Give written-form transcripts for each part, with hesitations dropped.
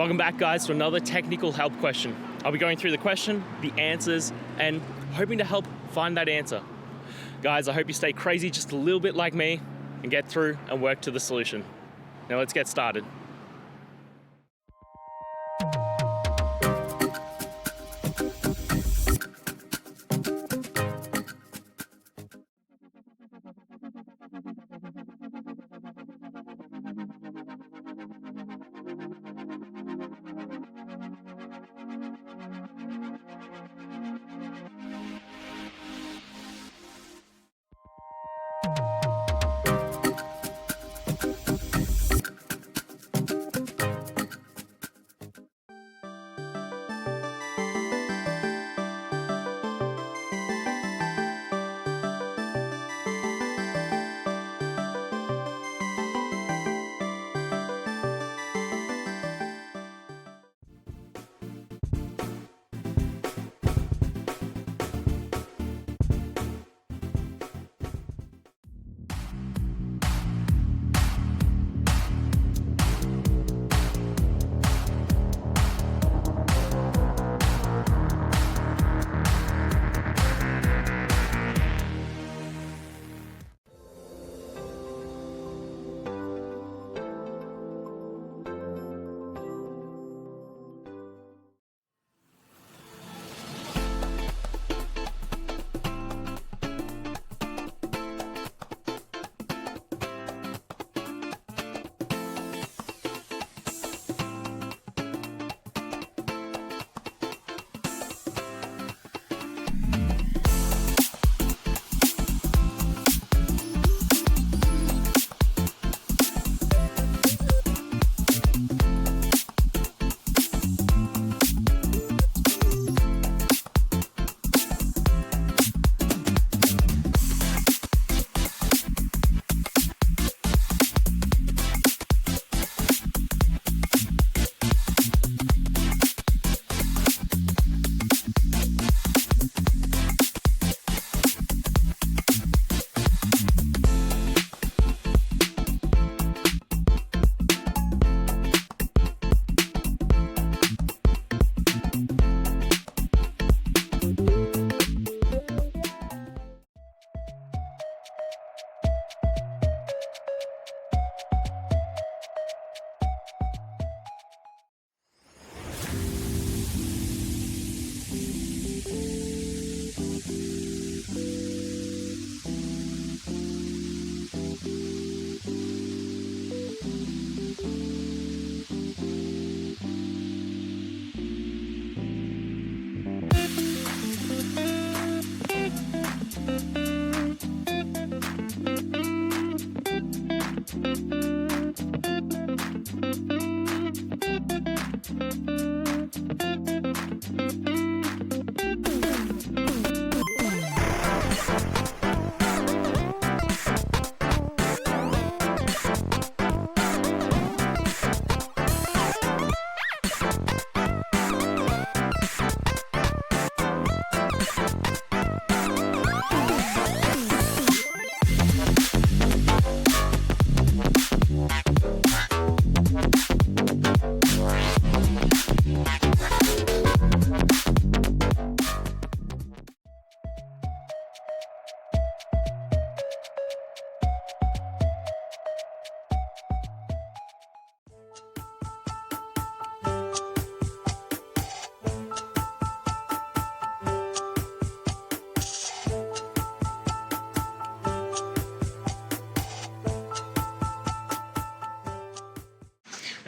Welcome back, guys, to another technical help question. I'll be going through the question, the answers, and hoping to help find that answer. Guys, I hope you stay crazy just a little bit like me and get through and work to the solution. Now let's get started.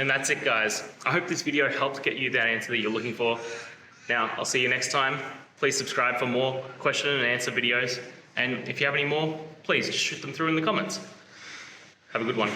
And that's it, guys. I hope this video helped get you that answer that you're looking for. Now, I'll see you next time. Please subscribe for more question and answer videos. And if you have any more, please just shoot them through in the comments. Have a good one.